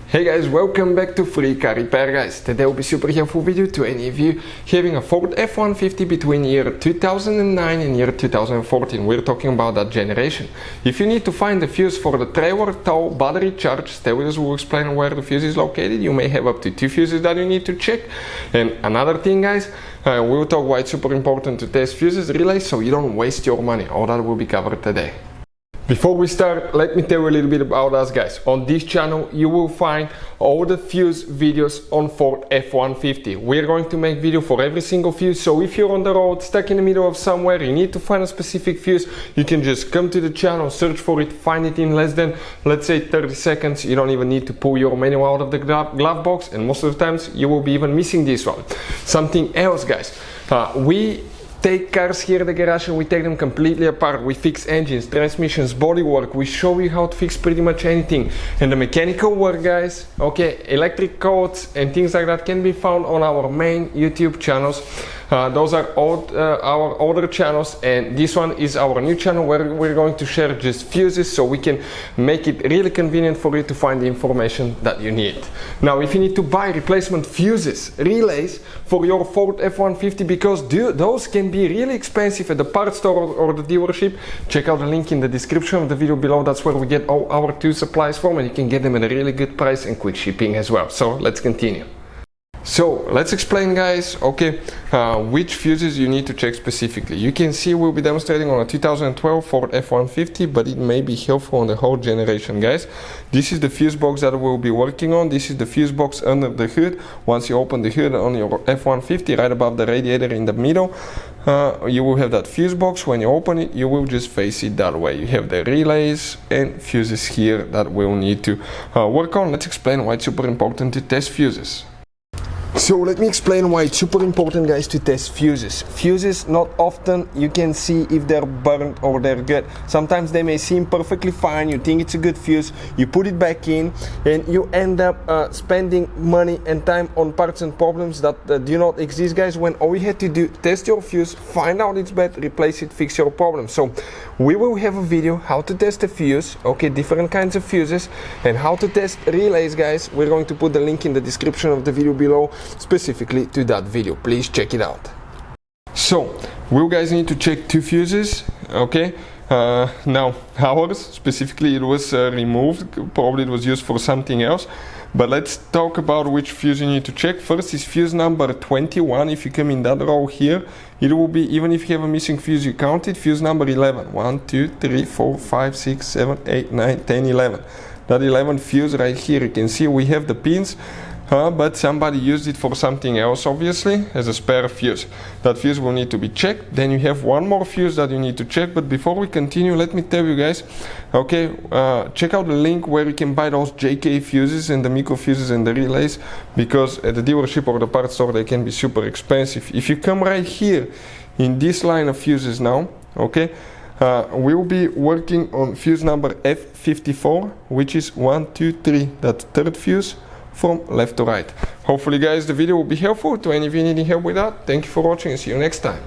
Hey guys, welcome back to Free Car Repair guys. Today will be super helpful video to any of you having a Ford F-150 between year 2009 and year 2014. We're talking about that generation. If you need to find the fuse for the trailer tow battery charge, stay with us, we'll explain where the fuse is located. You may have up to 2 fuses that you need to check. And another thing guys, we'll talk why it's super important to test fuses relays so you don't waste your money. All that will be covered today. Before we start, let me tell you a little bit about us guys. On this channel you will find all the fuse videos on Ford F-150. We're going to make video for every single fuse, so if you're on the road, stuck in the middle of somewhere, you need to find a specific fuse, you can just come to the channel, search for it, find it in less than, let's say, 30 seconds. You don't even need to pull your manual out of the glove box, and most of the times you will be even missing this one. Something else guys, we take cars here at the garage and we take them completely apart. We fix engines, transmissions, bodywork. We show you how to fix pretty much anything. And the mechanical work guys, okay, electric codes and things like that can be found on our main YouTube channels. Those are our older channels, and this one is our new channel where we're going to share just fuses so we can make it really convenient for you to find the information that you need. Now if you need to buy replacement fuses, relays for your Ford F-150, because those can be really expensive at the parts store or the dealership, check out the link in the description of the video below. That's where we get all our tool supplies from, and you can get them at a really good price and quick shipping as well. So let's continue. So let's explain guys, okay, which fuses you need to check specifically. You can see we'll be demonstrating on a 2012 Ford F-150, but it may be helpful on the whole generation guys. This is the fuse box that we'll be working on. This is the fuse box under the hood. Once you open the hood on your F-150, right above the radiator in the middle, you will have that fuse box. When you open it, you will just face it that way. You have the relays and fuses here that we'll need to work on. Let's explain why it's super important to test fuses. So let me explain why it's super important guys to test fuses. Fuses, not often you can see if they're burnt or they're good. Sometimes they may seem perfectly fine, you think it's a good fuse, you put it back in and you end up spending money and time on parts and problems that do not exist guys, when all you had to do, test your fuse, find out it's bad, replace it, fix your problem. So we will have a video how to test a fuse, okay, different kinds of fuses, and how to test relays guys. We're going to put the link in the description of the video below specifically to that video. Please check it out. So we guys need to check 2 fuses, okay. Now ours specifically, it was removed, probably it was used for something else, but let's talk about which fuse you need to check. First is fuse number 21. If you come in that row here, it will be, even if you have a missing fuse, you count it, fuse number 11. 1 2 3 4 5 6 7 8 9 10 11. That 11 fuse right here, you can see we have the pins, but somebody used it for something else, obviously, as a spare fuse. That fuse will need to be checked. Then you have one more fuse that you need to check. But before we continue, let me tell you guys, okay, check out the link where you can buy those JK fuses and the micro fuses and the relays, because at the dealership or the parts store they can be super expensive. If you come right here in this line of fuses now, okay, we will be working on fuse number F54, which is 1 2 3, that third fuse from left to right. Hopefully guys the video will be helpful to any of you needing help with that. Thank you for watching and see you next time.